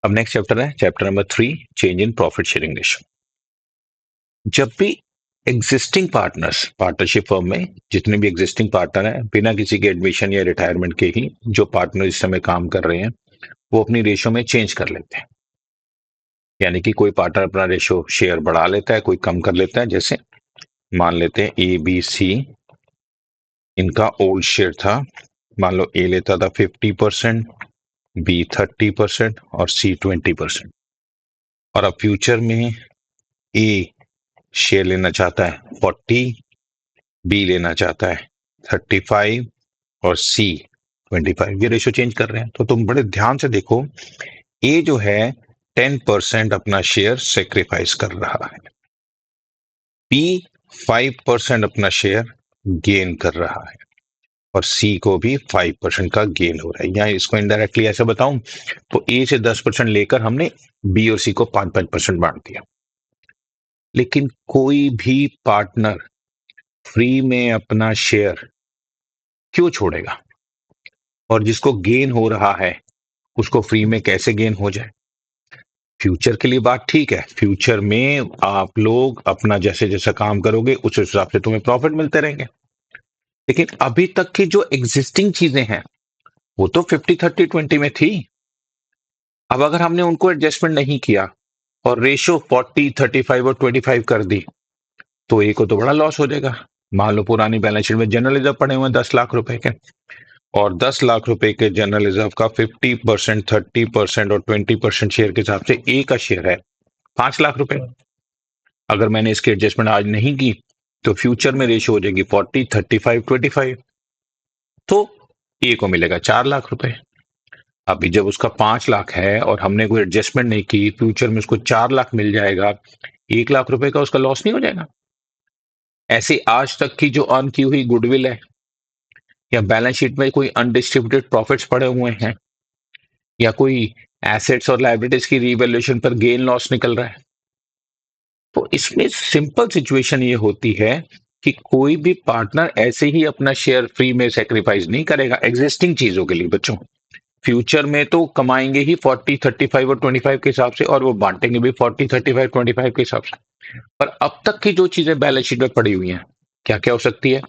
अब next chapter है chapter number 3, change in profit sharing ratio. जब भी एग्जिस्टिंग पार्टनर्स पार्टनरशिप फर्म में जितने भी एग्जिस्टिंग पार्टनर हैं बिना किसी के एडमिशन या रिटायरमेंट के ही जो पार्टनर इस समय काम कर रहे हैं वो अपनी रेशियो में चेंज कर लेते हैं। यानी कि कोई पार्टनर अपना रेशियो शेयर बढ़ा लेता है, कोई कम कर लेता है। जैसे मान लेते हैं ए बी सी, इनका ओल्ड शेयर था, मान लो ए लेता था 50%, बी 30% और सी 20%। और अब फ्यूचर में ए शेयर लेना चाहता है 40, बी लेना चाहता है 35 और सी 25। ये रेशियो चेंज कर रहे हैं। तो तुम बड़े ध्यान से देखो, ए जो है 10% अपना शेयर सेक्रीफाइस कर रहा है, बी 5% अपना शेयर गेन कर रहा है और सी को भी 5% का गेन हो रहा है। या इसको इनडायरेक्टली ऐसे बताऊं तो ए से 10% लेकर हमने बी और सी को 5-5% बांट दिया। लेकिन कोई भी पार्टनर फ्री में अपना शेयर क्यों छोड़ेगा? और जिसको गेन हो रहा है उसको फ्री में कैसे गेन हो जाए? फ्यूचर के लिए बात ठीक है, फ्यूचर में आप लोग अपना जैसे जैसा काम करोगे उस हिसाब से तुम्हें प्रॉफिट मिलते रहेंगे। लेकिन अभी तक की जो एग्जिस्टिंग चीजें हैं वो तो 50-30-20 में थी। अब अगर हमने उनको एडजस्टमेंट नहीं किया और रेशो 40-35 और 25 कर दी तो ए को तो बड़ा लॉस हो जाएगा। मान लो पुरानी बैलेंस शीट में जनरल रिजर्व पड़े हुए हैं 10 लाख रुपए के, और 10 लाख रुपए के जनरल रिजर्व का 50%, 30% और 20% शेयर के हिसाब से ए का शेयर है 5 लाख रुपए। अगर मैंने इसकी एडजस्टमेंट आज नहीं की तो फ्यूचर में रेशियो हो जाएगी 40-35-25, तो ए को मिलेगा 4 लाख रुपए। अभी जब उसका 5 लाख है और हमने कोई एडजस्टमेंट नहीं की, फ्यूचर में उसको 4 लाख मिल जाएगा, 1 लाख रुपए का उसका लॉस नहीं हो जाएगा? ऐसे आज तक की जो अर्न की हुई गुडविल है या बैलेंस शीट में कोई अनडिस्ट्रीब्यूटेड प्रॉफिट्स पड़े हुए हैं या कोई एसेट्स और लायबिलिटीज की रीवैल्यूएशन पर गेन लॉस निकल रहा है, तो इसमें सिंपल सिचुएशन ये होती है कि कोई भी पार्टनर ऐसे ही अपना शेयर फ्री में सेक्रीफाइस नहीं करेगा एग्जिस्टिंग चीजों के लिए। बच्चों, फ्यूचर में तो कमाएंगे ही 40-35 और 25 के हिसाब से, और वो बांटेंगे भी 40-35-25 के हिसाब से। पर अब तक की जो चीजें बैलेंस शीट में पड़ी हुई हैं, क्या क्या हो सकती है?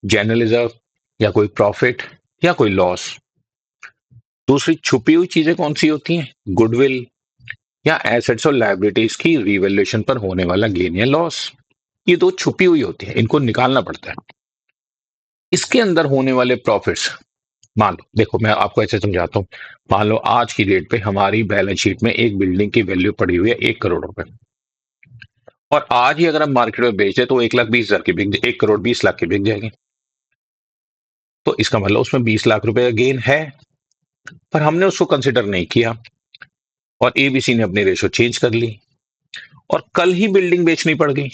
जनरल रिजर्व या कोई प्रॉफिट या कोई लॉस। दूसरी छुपी हुई चीजें कौन सी होती हैं? गुडविल या एसेट्स और लायबिलिटीज की रिवैल्यूएशन पर होने वाला गेन या लॉस। ये दो छुपी हुई होती है, इनको निकालना पड़ता है। इसके अंदर होने वाले प्रॉफिट्स, मान लो, देखो मैं आपको ऐसे समझाता हूं। मान लो आज की डेट पे हमारी बैलेंस शीट में एक बिल्डिंग की वैल्यू पड़ी हुई है 1 करोड़ रुपए, और आज ही अगर हम मार्केट में बेचे तो 1,20,000 की बिक 1,20,00,000 की बिक जाएगी। तो इसका मतलब उसमें 20 लाख रुपए का गेन है, पर हमने उसको कंसिडर नहीं किया और एबीसी ने अपनी रेशो चेंज कर ली और कल ही बिल्डिंग बेचनी पड़ गई,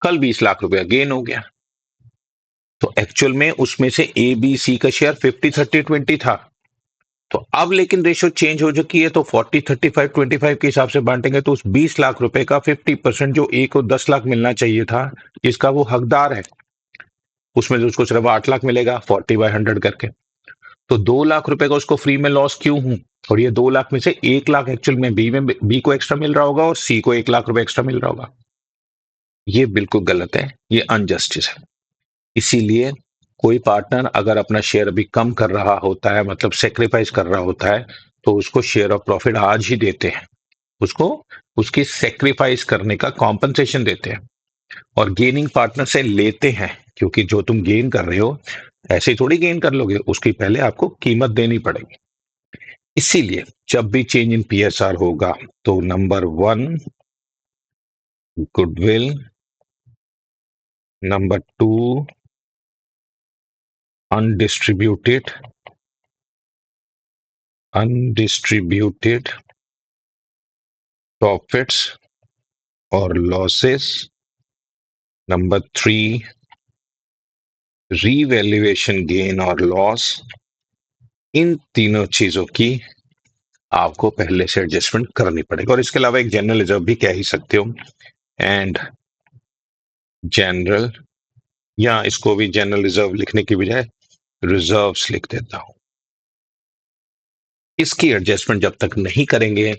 कल 20 लाख रुपया गेन हो गया। तो एक्चुअल में उसमें से ए बी सी का शेयर 50-30-20 था। तो अब लेकिन रेशियो चेंज हो चुकी है, तो 40-35-25 के हिसाब से बांटेंगे तो उस 20 लाख रुपए का 50% जो ए को 10 लाख मिलना चाहिए था, जिसका वो हकदार है, उसमें तो उसको सिर्फ 8 लाख मिलेगा 40/100 करके। तो 2 लाख रुपए का उसको फ्री में लॉस क्यों हूं? और ये 2 लाख में से 1 लाख एक्चुअल में बी को एक्स्ट्रा मिल रहा होगा और सी को 1 लाख रुपए एक्स्ट्रा मिल रहा होगा। ये बिल्कुल गलत है, ये अनजस्टिस है। इसीलिए कोई पार्टनर अगर अपना शेयर अभी कम कर रहा होता है, मतलब सेक्रीफाइस कर रहा होता है, तो उसको शेयर ऑफ प्रॉफिट आज ही देते हैं, उसको उसकी सेक्रीफाइस करने का कॉम्पनसेशन देते हैं और गेनिंग पार्टनर से लेते हैं, क्योंकि जो तुम गेन कर रहे हो ऐसे ही थोड़ी गेन कर लोगे, उसकी पहले आपको कीमत देनी पड़ेगी। इसीलिए जब भी चेंज इन पीएसआर होगा तो number 1 goodwill, number 2 undistributed profits और लॉसेस, नंबर 3 रीवैल्यूएशन गेन और लॉस। इन तीनों चीजों की आपको पहले से एडजस्टमेंट करनी पड़ेगी। और इसके अलावा एक जनरल रिजर्व भी कह ही सकते हो, एंड जनरल, या इसको भी जनरल रिजर्व लिखने की बजाय रिजर्व्स लिख देता हूं। इसकी एडजस्टमेंट जब तक नहीं करेंगे,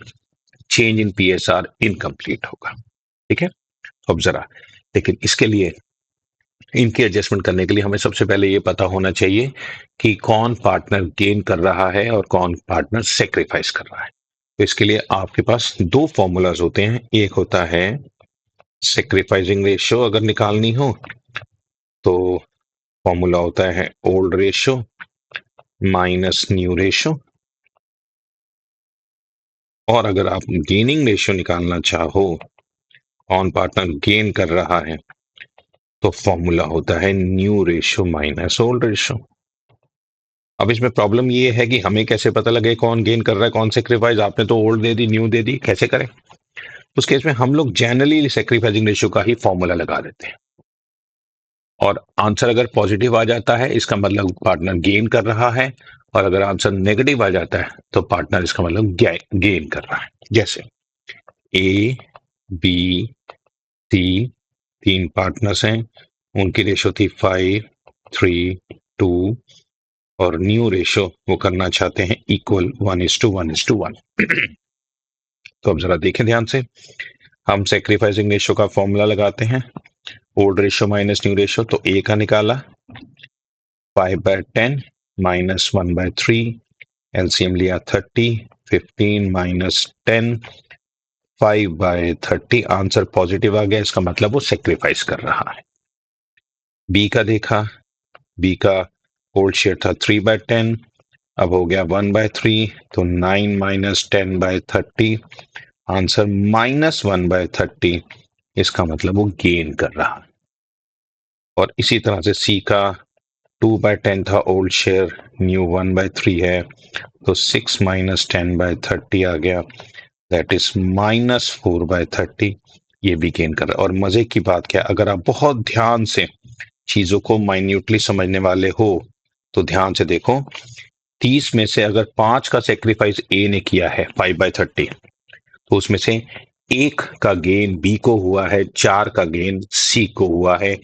चेंज इन पीएसआर इनकम्प्लीट होगा। ठीक है, अब जरा लेकिन इसके लिए, इनकी एडजस्टमेंट करने के लिए हमें सबसे पहले ये पता होना चाहिए कि कौन पार्टनर गेन कर रहा है और कौन पार्टनर सेक्रीफाइस कर रहा है। तो इसके लिए आपके पास दो फॉर्मूलाज होते हैं। एक होता है सेक्रीफाइसिंग रेशियो, अगर निकालनी हो तो फॉर्मूला होता है old ratio minus new ratio, और अगर आप गेनिंग रेशियो निकालना चाहो, कौन पार्टनर गेन कर रहा है, तो फॉर्मूला होता है new ratio minus old ratio. अब इसमें प्रॉब्लम ये है कि हमें कैसे पता लगे कौन गेन कर रहा है कौन सेक्रीफाइस। आपने तो ओल्ड दे दी, न्यू दे दी, कैसे करें? उस केस में हम लोग जनरली सेक्रीफाइसिंग रेशियो का ही फॉर्मूला लगा देते हैं, और आंसर अगर पॉजिटिव आ जाता है इसका मतलब पार्टनर गेन कर रहा है, और अगर आंसर नेगेटिव आ जाता है तो पार्टनर इसका मतलब गेन कर रहा है। जैसे ए बी सी तीन पार्टनर्स हैं, उनकी रेशियो थी 5 3 2, और न्यू रेशियो वो करना चाहते हैं इक्वल 1:1:1। तो अब जरा देखें ध्यान से, हम सेक्रीफाइसिंग रेशियो का फॉर्मूला लगाते हैं, old ratio minus new ratio. तो ए का निकाला 5/10 माइनस 1/3, एलसीएम लिया 30, 15 माइनस 10, 5/30, आंसर पॉजिटिव आ गया, इसका मतलब वो सेक्रीफाइस कर रहा है। बी का देखा, बी का ओल्ड शेयर था 3/10, अब हो गया 1/3, तो 9 माइनस 10/30, आंसर -1/30, इसका मतलब वो गेन कर रहा है। और इसी तरह से सी का 2/10 था ओल्ड शेयर, न्यू 1/3 है, तो 6 माइनस 10/30 आ गया, दैट इज -4/30, ये भी गेन कर रहा है। और मजे की बात क्या, अगर आप बहुत ध्यान से चीजों को माइन्यूटली समझने वाले हो तो ध्यान से देखो, 30 में से अगर 5 का सेक्रीफाइस ए ने किया है 5/30, तो उसमें से एक का गेन बी को हुआ है, 4 का गेन सी को हुआ है।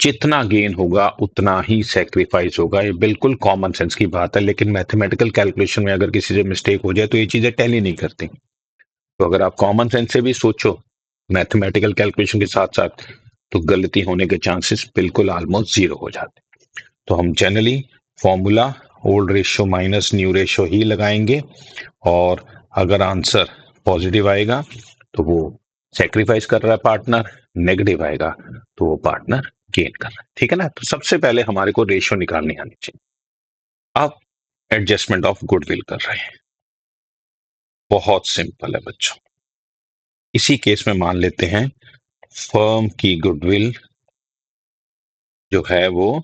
जितना गेन होगा उतना ही सेक्रीफाइस होगा, ये बिल्कुल कॉमन सेंस की बात है। लेकिन मैथमेटिकल कैलकुलेशन में अगर किसी से मिस्टेक हो जाए तो ये चीजें टैली नहीं करती। तो अगर आप कॉमन सेंस से भी सोचो मैथमेटिकल कैलकुलेशन के साथ साथ, तो गलती होने के चांसेस बिल्कुल ऑलमोस्ट जीरो हो जाते हैं। तो हम generally formula old ratio minus new ratio ही लगाएंगे, और अगर आंसर पॉजिटिव आएगा तो वो सेक्रीफाइस कर रहा है पार्टनर, नेगेटिव आएगा तो वो पार्टनर गेन कर रहा है। ठीक है ना? तो सबसे पहले हमारे को रेशियो निकालनी आनी चाहिए। अब एडजस्टमेंट ऑफ गुडविल कर रहे हैं, बहुत सिंपल है बच्चों। इसी केस में मान लेते हैं फर्म की गुडविल जो है वो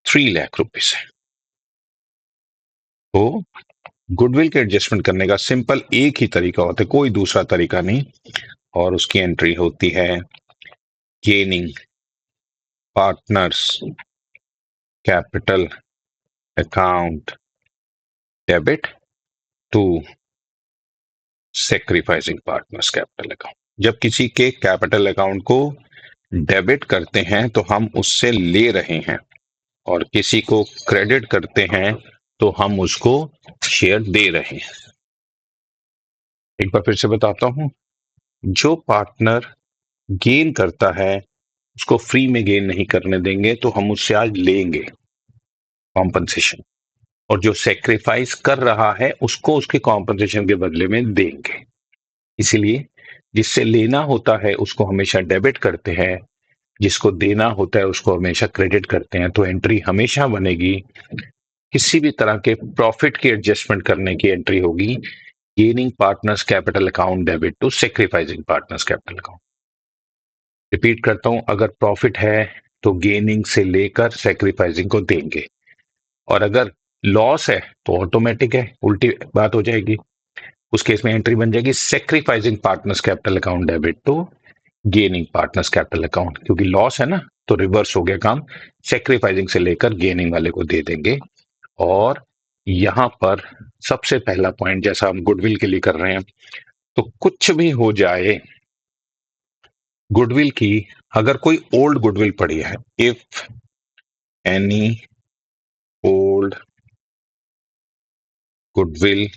3 लाख रुपीस है। तो गुडविल के एडजस्टमेंट करने का सिंपल एक ही तरीका होता है, कोई दूसरा तरीका नहीं, और उसकी एंट्री होती है gaining partners capital account debit to sacrificing partners capital account. जब किसी के कैपिटल अकाउंट को डेबिट करते हैं तो हम उससे ले रहे हैं, और किसी को क्रेडिट करते हैं तो हम उसको शेयर दे रहे हैं। एक बार फिर से बताता हूं, जो पार्टनर गेन करता है उसको फ्री में गेन नहीं करने देंगे, तो हम उससे आज लेंगे कॉम्पनसेशन, और जो सेक्रीफाइस कर रहा है उसको उसके कॉम्पनसेशन के बदले में देंगे। इसीलिए जिससे लेना होता है उसको हमेशा डेबिट करते हैं, जिसको देना होता है उसको हमेशा क्रेडिट करते हैं। तो एंट्री हमेशा बनेगी, किसी भी तरह के प्रॉफिट की एडजस्टमेंट करने की एंट्री होगी gaining partners capital account debit to sacrificing partners capital account. Repeat करता हूं, अगर प्रॉफिट है तो गेनिंग से लेकर सेक्रीफाइसिंग को देंगे, और अगर लॉस है तो ऑटोमेटिक है, उल्टी बात हो जाएगी। उस केस में एंट्री बन जाएगी sacrificing partners capital account debit to gaining partners capital account, क्योंकि लॉस है ना, तो रिवर्स हो गया काम, सेक्रीफाइसिंग से लेकर गेनिंग वाले को दे देंगे। और यहां पर सबसे पहला पॉइंट, जैसा हम गुडविल के लिए कर रहे हैं, तो कुछ भी हो जाए गुडविल की, अगर कोई ओल्ड गुडविल पड़ी है, if any old goodwill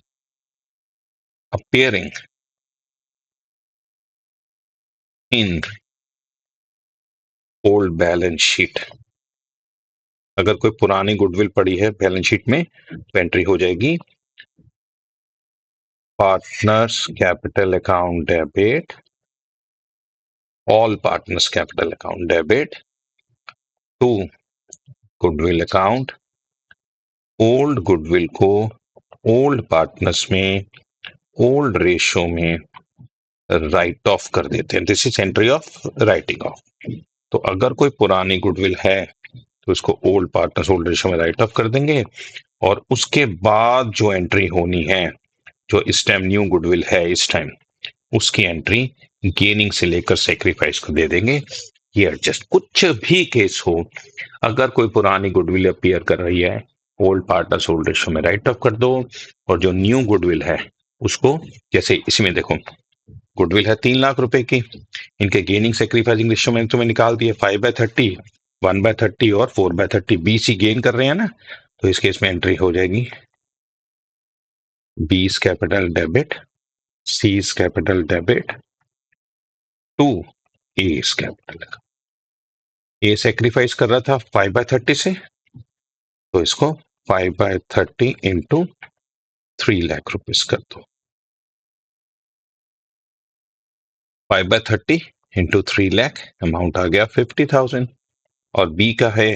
appearing in old balance sheet। अगर कोई पुरानी गुडविल पड़ी है बैलेंस शीट में तो एंट्री हो जाएगी partners capital account debit, all partners capital account debit to goodwill account. Old goodwill को ओल्ड पार्टनर्स में ओल्ड रेशो में राइट ऑफ कर देते हैं। This is entry of writing off. तो अगर कोई पुरानी गुडविल है तो इसको ओल्ड पार्टनर्स ओल्ड रेशो में राइट ऑफ कर देंगे, और उसके बाद जो एंट्री होनी है, जो इस टाइम न्यू गुडविल है इस टाइम, उसकी एंट्री गेनिंग से लेकर सेक्रीफाइस को दे देंगे। ये एडजस्ट कुछ भी केस हो, अगर कोई पुरानी गुडविल अपीयर कर रही है, ओल्ड पार्टनर्स ओल्ड रेशो में राइट ऑफ कर दो, और जो न्यू गुडविल है उसको, जैसे इसमें देखो गुडविल है 3 लाख रुपए की, इनके गेनिंग सेक्रीफाइसिंग रेशियो में तुम्हें निकाल दिए 5/30, 1/30 और 4/30, BC गेन कर रहे हैं ना, तो इस केस में एंट्री हो जाएगी B's capital debit, C's capital debit to A's capital. A sacrifice कर रहा था 5/30 से, तो इसको 5/30 इंटू 3 लाख रुपीज कर दो। 5/30 इंटू 3 लाख अमाउंट आ गया 50,000। और B का है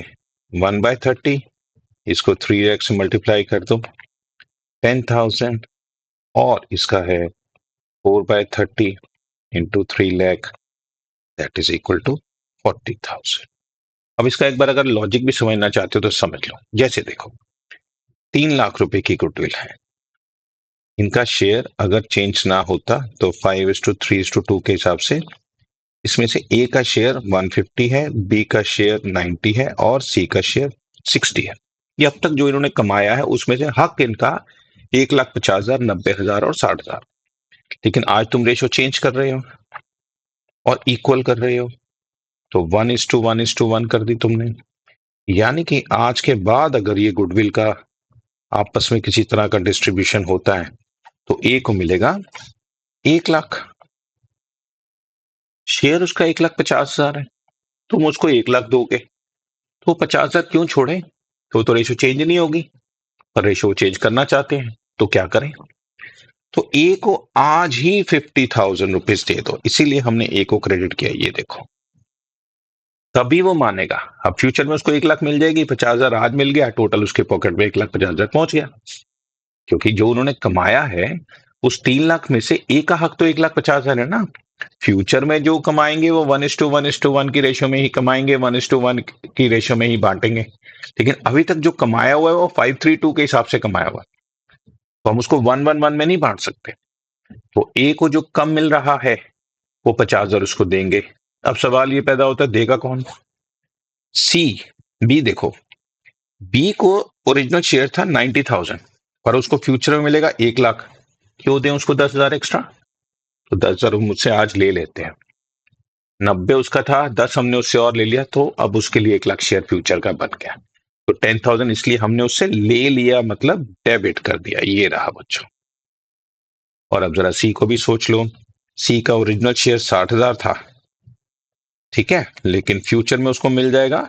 1/30, इसको 3 लाख से मल्टीप्लाई कर दो 10,000, और इसका है 4/30 into 3 lakh, that is equal to 40,000। अब इसका एक बार अगर लॉजिक भी समझना चाहते हो तो समझ लो। जैसे देखो 3 लाख रुपए की गुडविल है, इनका शेयर अगर चेंज ना होता तो 5:3:2 के हिसाब से इसमें से A का शेयर 150 है, B का शेयर 90 है और C का शेयर 60 है। ये अब तक जो इन्होंने कमाया है उसमें से हक इनका 1,50,000, 90,000 और 60,000। लेकिन आज तुम रेशो चेंज कर रहे हो और इक्वल कर रहे हो, तो 1:1:1 कर दी तुमने। यानी कि आज के बाद अगर ये गुडविल का आपस में किसी तरह का डिस्ट्रीब्यूशन होता है तो A को मिलेगा 1 लाख, शेयर उसका 1,50,000 है, तुम उसको 1 लाख दोगे, तो 50,000 क्यों छोड़े? तो रेशो चेंज नहीं होगी, पर रेशो चेंज करना चाहते हैं तो क्या करें? तो ए को आज ही 50,000 रुपीज दे दो, इसीलिए हमने ए को क्रेडिट किया। ये देखो तभी वो मानेगा। अब फ्यूचर में उसको 1 लाख मिल जाएगी, 50,000 आज मिल गया, टोटल उसके पॉकेट में 1,50,000 पहुंच गया। क्योंकि जो उन्होंने कमाया है उस 3 लाख में से ए का हक तो 1,50,000 है ना। फ्यूचर में जो कमाएंगे वो 1:1:1 की रेशो में ही कमाएंगे, 1:1 की रेशो में ही बांटेंगे। लेकिन अभी तक जो कमाया हुआ है वो 5:3:2 के हिसाब से कमाया हुआ है, तो हम उसको 1:1:1 में नहीं बांट सकते। तो ए को जो कम मिल रहा है वो 50,000 उसको देंगे। अब सवाल ये पैदा होता है देगा कौन? सी। बी देखो, बी को ओरिजिनल शेयर था 90,000, पर उसको फ्यूचर में मिलेगा 1 लाख, क्यों दें उसको 10,000 एक्स्ट्रा? तो 10,000 मुझसे आज ले लेते हैं, 90 उसका था, 10 हमने उससे और ले लिया, तो अब उसके लिए 1 लाख शेयर फ्यूचर का बन गया। तो 10,000 इसलिए हमने उससे ले लिया, मतलब डेबिट कर दिया। ये रहा बच्चों। और अब जरा सी को भी सोच लो, सी का ओरिजिनल शेयर 60,000 था, ठीक है, लेकिन फ्यूचर में उसको मिल जाएगा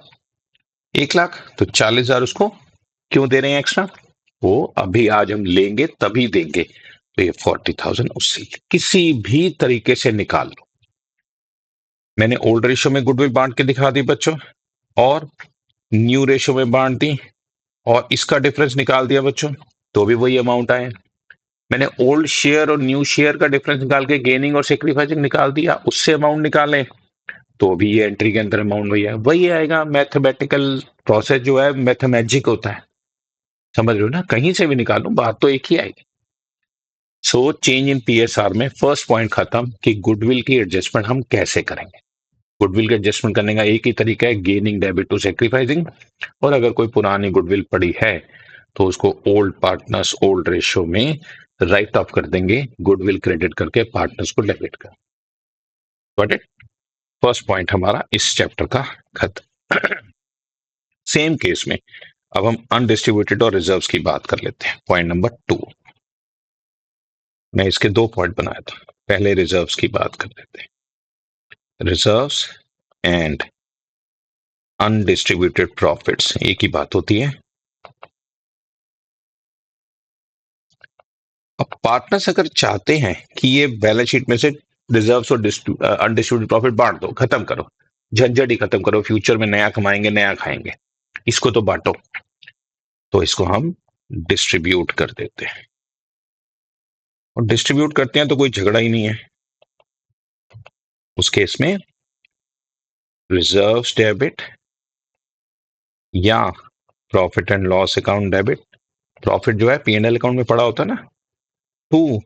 1 लाख, तो 40,000 उसको क्यों दे रहे हैं एक्स्ट्रा? वो अभी आज हम लेंगे तभी देंगे, तो ये 40,000 उससे किसी भी तरीके से निकाल लो। मैंने ओल्ड रेशो में गुडविल बांट के दिखा दी बच्चों, और न्यू रेशो में बांट दी, और इसका डिफरेंस निकाल दिया बच्चों, तो भी वही अमाउंट आए। मैंने ओल्ड शेयर और न्यू शेयर का डिफरेंस निकाल के गेनिंग और सेक्रीफाइसिंग निकाल दिया, उससे अमाउंट निकालें, तो भी ये एंट्री के अंदर अमाउंट वही आएगा। मैथमेटिकल प्रोसेस जो है मैथमेजिक होता है, समझ रहे हो ना? कहीं से भी निकालो बात तो एक ही आएगी। सो चेंज इन पीएसआर में फर्स्ट पॉइंट खत्म कि गुडविल की एडजस्टमेंट हम कैसे करेंगे। गुडविल के एडजस्टमेंट करने का एक ही तरीका है, गेनिंग डेबिट टू सेक्रीफाइसिंग। और अगर कोई पुरानी गुडविल पड़ी है तो उसको ओल्ड पार्टनर्स ओल्ड रेशो में राइट ऑफ कर देंगे, गुडविल क्रेडिट करके पार्टनर्स को डेबिट कर। Got it? फर्स्ट पॉइंट हमारा इस चैप्टर का खत्म। सेम केस में अब हम अनडिस्ट्रीब्यूटेड और रिजर्व्स की बात कर लेते हैं। पॉइंट नंबर 2, मैं इसके 2 पॉइंट बनाया था। पहले रिजर्व्स की बात कर लेते हैं। रिजर्व्स एंड अनडिस्ट्रीब्यूटेड प्रॉफिट्स एक ही बात होती है। अब पार्टनर्स अगर चाहते हैं कि ये बैलेंस शीट में से रिजर्व्स और अनडिस्ट्रीब्यूटेड प्रॉफिट बांट दो, खत्म करो, झंझट ही खत्म करो, फ्यूचर में नया कमाएंगे नया खाएंगे, इसको तो बांटो, तो इसको हम डिस्ट्रीब्यूट कर देते हैं। और डिस्ट्रीब्यूट करते हैं तो कोई झगड़ा ही नहीं है। उस केस में रिजर्व्स डेबिट या profit and loss account debit, profit जो है पीएनएल अकाउंट में पड़ा होता है ना, to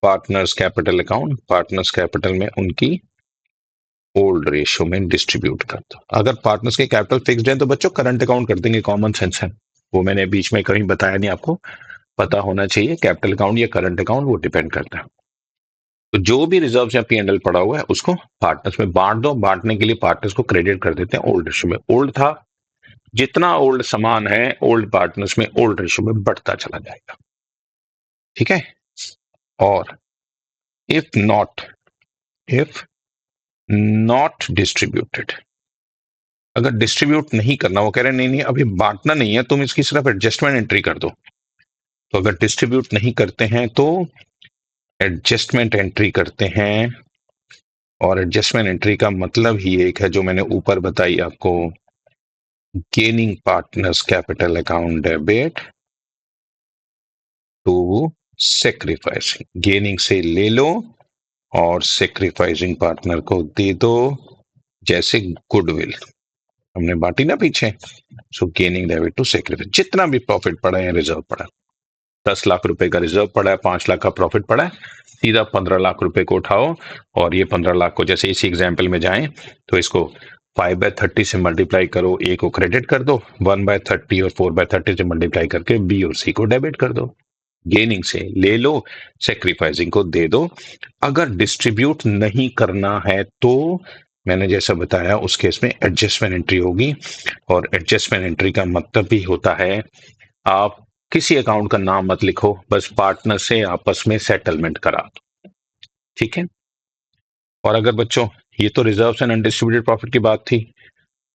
partners capital account, partners capital में उनकी ओल्ड रेशियो में डिस्ट्रीब्यूट कर दो। अगर पार्टनर्स के कैपिटल फिक्स्ड है तो बच्चों करंट अकाउंट कर देंगे, कॉमन सेंस है। वो मैंने बीच में कहीं बताया नहीं, आपको पता होना चाहिए, कैपिटल अकाउंट या करंट अकाउंट वो डिपेंड करता है। तो जो भी रिजर्व या पीएनएल पड़ा हुआ है उसको पार्टनर्स में बांट दो। बांटने के लिए पार्टनर्स को क्रेडिट कर देते हैं ओल्ड रेशियो में। ओल्ड था, जितना ओल्ड सामान है ओल्ड पार्टनर्स में ओल्ड रेशियो में बढ़ता चला जाएगा। ठीक है। और इफ नॉट डिस्ट्रीब्यूटेड, अगर डिस्ट्रीब्यूट नहीं करना, वो कह रहे हैं नहीं नहीं अभी बांटना नहीं है, तुम इसकी सिर्फ एडजस्टमेंट एंट्री कर दो। तो अगर डिस्ट्रीब्यूट नहीं करते हैं तो एडजस्टमेंट एंट्री करते हैं। और एडजस्टमेंट एंट्री का मतलब ही एक है जो मैंने ऊपर बताई आपको, gaining partners capital account debit to sacrificing. गेनिंग से ले लो और सेक्रीफाइसिंग पार्टनर को दे दो, जैसे गुडविल हमने बांटी ना पीछे। सो गेनिंग डेबिट टू सेक्रीफाइस, जितना भी प्रॉफिट पड़ा है रिजर्व पड़ा, 10 लाख रुपए का रिजर्व पड़ा है, 5 लाख का प्रॉफिट पड़ा है, सीधा 15 लाख रुपए को उठाओ और ये 15 लाख को, जैसे इसी एग्जाम्पल में जाएं तो इसको 5/30 से मल्टीप्लाई करो, ए को क्रेडिट कर दो, 1/30 और 4/30 से मल्टीप्लाई करके बी और सी को डेबिट कर दो। गेनिंग से ले लो, सेक्रीफाइसिंग को दे दो। अगर डिस्ट्रीब्यूट नहीं करना है तो मैंने जैसा बताया उस केस में एडजस्टमेंट एंट्री होगी। और एडजस्टमेंट एंट्री का मतलब भी होता है, आप किसी अकाउंट का नाम मत लिखो, बस पार्टनर से आपस में सेटलमेंट करा दो। ठीक है। और अगर बच्चों, ये तो रिजर्व्स एंड अनडिस्ट्रीब्यूटेड प्रॉफिट की बात थी,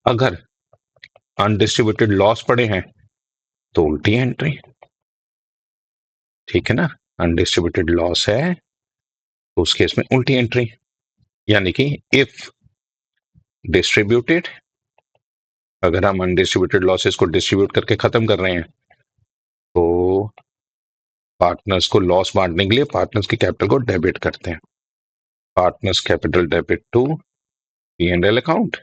अगर अनडिस्ट्रीब्यूटेड लॉस पड़े हैं तो उल्टी एंट्री। ठीक है ना, अनडिस्ट्रीब्यूटेड लॉस है तो उस केस में उल्टी एंट्री, यानी कि इफ डिस्ट्रीब्यूटेड, अगर हम अनडिस्ट्रीब्यूटेड लॉसेस को डिस्ट्रीब्यूट करके खत्म कर रहे हैं तो पार्टनर्स को लॉस बांटने के लिए पार्टनर्स की कैपिटल को डेबिट करते हैं, partners capital debit to P and L account.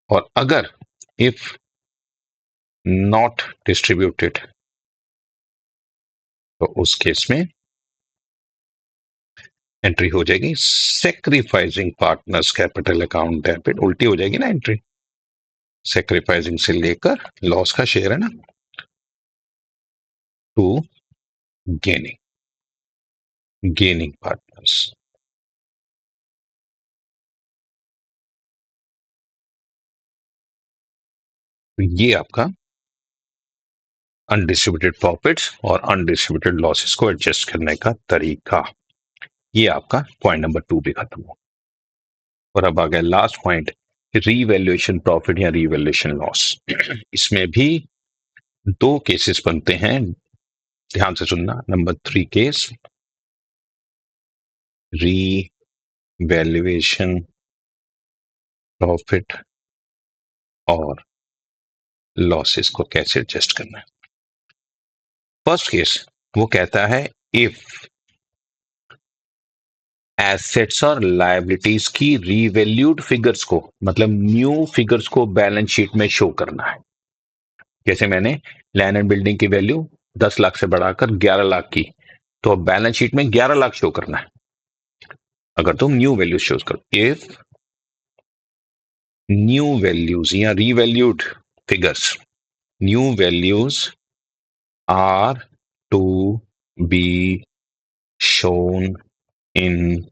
और अगर इफ नॉट डिस्ट्रीब्यूटेड तो उस केस में एंट्री हो जाएगी sacrificing partners capital account debit, उल्टी हो जाएगी ना एंट्री, सेक्रीफाइसिंग से लेकर लॉस का शेयर है ना, टू गेनिंग पार्टनर्स। तो ये आपका अनडिस्ट्रीब्यूटेड प्रॉफिट्स और अनडिस्ट्रीब्यूटेड लॉसेस को एडजस्ट करने का तरीका। ये आपका पॉइंट नंबर 2 भी खत्म हो। और अब आ गया लास्ट पॉइंट, रीवैल्यूएशन प्रॉफिट या रीवैल्यूएशन लॉस। इसमें भी 2 केसेस बनते हैं, ध्यान से सुनना। नंबर 3 केस, रीवैल्यूएशन प्रॉफिट और लॉसेस को कैसे एडजस्ट करना है। फर्स्ट केस वो कहता है इफ एसेट्स और लायबिलिटीज की रीवैल्यूड फिगर्स को, मतलब न्यू फिगर्स को बैलेंस शीट में शो करना है। जैसे मैंने लैंड एंड बिल्डिंग की वैल्यू 10 लाख से बढ़ाकर 11 लाख की, तो अब बैलेंस शीट में 11 लाख शो करना है अगर तुम न्यू वैल्यू शो करो। इफ न्यू वैल्यूज या revalued figures, new values are to be shown in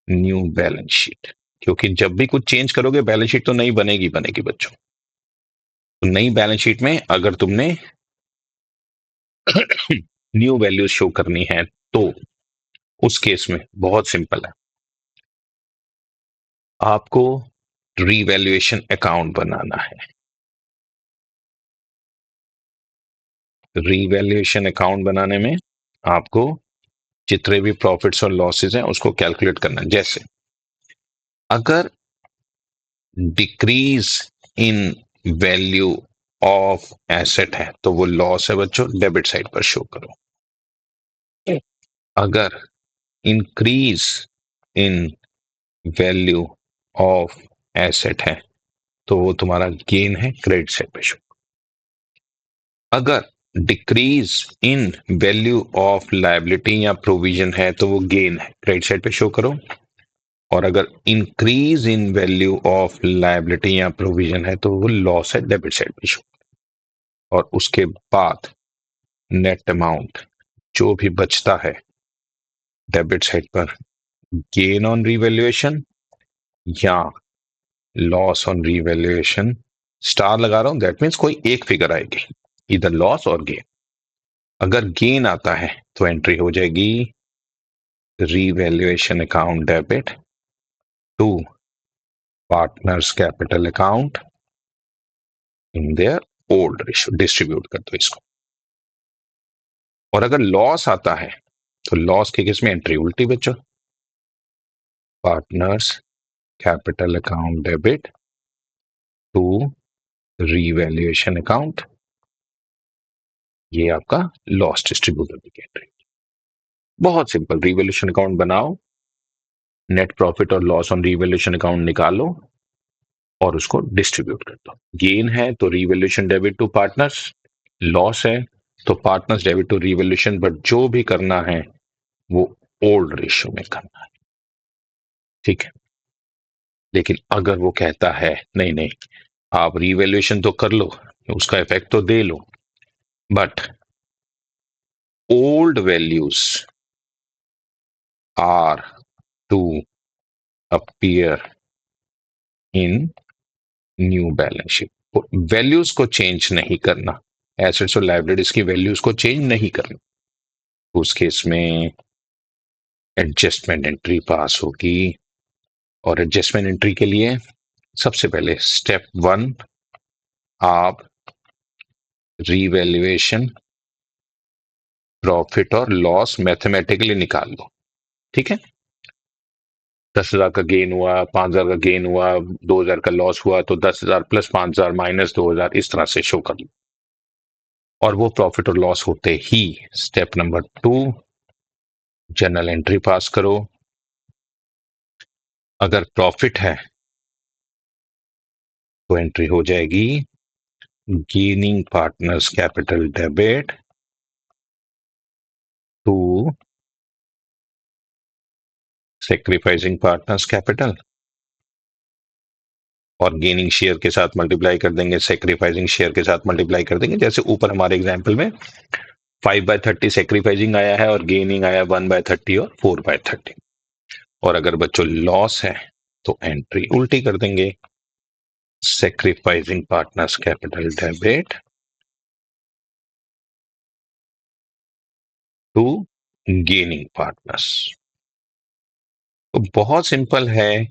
new balance sheet, क्योंकि जब भी कुछ चेंज करोगे बैलेंस शीट तो नई बनेगी बच्चों। तो नई बैलेंस शीट में अगर तुमने न्यू वैल्यूज शो करनी है तो उस केस में बहुत सिंपल है, आपको रीवैल्यूएशन अकाउंट बनाना है। रीवैल्यूएशन अकाउंट बनाने में आपको जितने भी प्रॉफिट्स और लॉसेस हैं उसको कैलकुलेट करना है। जैसे अगर decrease in value of asset है तो वो लॉस है बच्चों, डेबिट साइड पर शो करो। अगर increase in value of asset है तो वो तुम्हारा गेन है, क्रेडिट साइड पे शो। अगर decrease in value of liability या प्रोविजन है तो वो गेन है, क्रेडिट साइड पे शो करो। और अगर increase in value of liability या प्रोविजन है तो वो लॉस है, डेबिट साइड पे शो। और उसके बाद नेट अमाउंट जो भी बचता है डेबिट साइड पर, गेन ऑन रीवैल्यूएशन या लॉस ऑन रीवैल्यूएशन, स्टार लगा रहा हूं, दैट मीन्स कोई एक फिगर आएगी, इधर लॉस और गेन। अगर गेन आता है तो एंट्री हो जाएगी revaluation account debit to partners capital account in their old ratio, distribute कर दो इसको। और अगर लॉस आता है तो लॉस के केस में एंट्री उल्टी बच्चों, partners capital account debit to revaluation account, ये आपका लॉस डिस्ट्रीब्यूटर की एंट्री। बहुत सिंपल, रीवैल्यूएशन अकाउंट बनाओ, नेट प्रॉफिट और लॉस ऑन रीवैल्यूएशन अकाउंट निकालो और उसको डिस्ट्रीब्यूट कर दो। गेन है तो revaluation debit to partners, loss है तो partners debit to revaluation, but जो भी करना है वो ओल्ड रेशियो में करना है, ठीक है। लेकिन अगर वो कहता है नहीं नहीं आप रीवैल्यूएशन तो कर लो, उसका इफेक्ट तो दे लो, but old values are to appear in new balance sheet, values को चेंज नहीं करना, एसेट्स और लायबिलिटीज की वैल्यूज को चेंज नहीं करना, उस केस में एडजस्टमेंट एंट्री पास होगी। और एडजस्टमेंट एंट्री के लिए सबसे पहले स्टेप 1, आप रीवैल्यूएशन प्रॉफिट और लॉस मैथमेटिकली निकाल लो, ठीक है। 10,000 का गेन हुआ, 5,000 का गेन हुआ, 2,000 का लॉस हुआ तो 10,000 प्लस 5,000 माइनस 2,000 इस तरह से शो कर लो। और वो प्रॉफिट और लॉस होते ही step number 2, journal entry pass करो। अगर प्रॉफिट है तो एंट्री हो जाएगी gaining partners capital debit to sacrificing partners capital, और गेनिंग शेयर के साथ मल्टीप्लाई कर देंगे, सेक्रीफाइसिंग शेयर के साथ मल्टीप्लाई कर देंगे। जैसे ऊपर हमारे एग्जाम्पल में 5/30 सेक्रीफाइसिंग आया है और गेनिंग आया 1/30 और 4/30। और अगर बच्चों लॉस है तो एंट्री उल्टी कर देंगे, sacrificing partners capital debit to gaining partners. तो बहुत सिंपल है,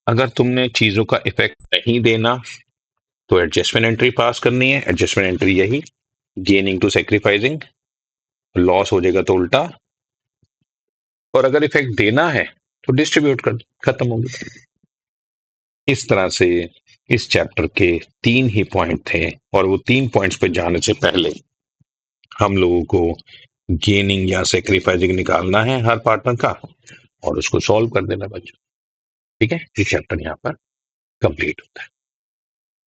अगर तुमने चीजों का इफेक्ट नहीं देना तो एडजस्टमेंट एंट्री पास करनी है, एडजस्टमेंट एंट्री यही, गेनिंग टू सेक्रीफाइसिंग, लॉस हो जाएगा तो उल्टा, और अगर इफेक्ट देना है तो डिस्ट्रीब्यूट कर, खत्म हो गया। इस तरह से इस चैप्टर के 3 ही पॉइंट थे, और वो 3 पॉइंट्स पे जाने से पहले हम लोगों को गेनिंग या सेक्रीफाइसिंग निकालना है हर पार्टनर का और उसको सॉल्व कर देना बच्चों, ठीक है। ये चैप्टर यहाँ पर कंप्लीट होता है।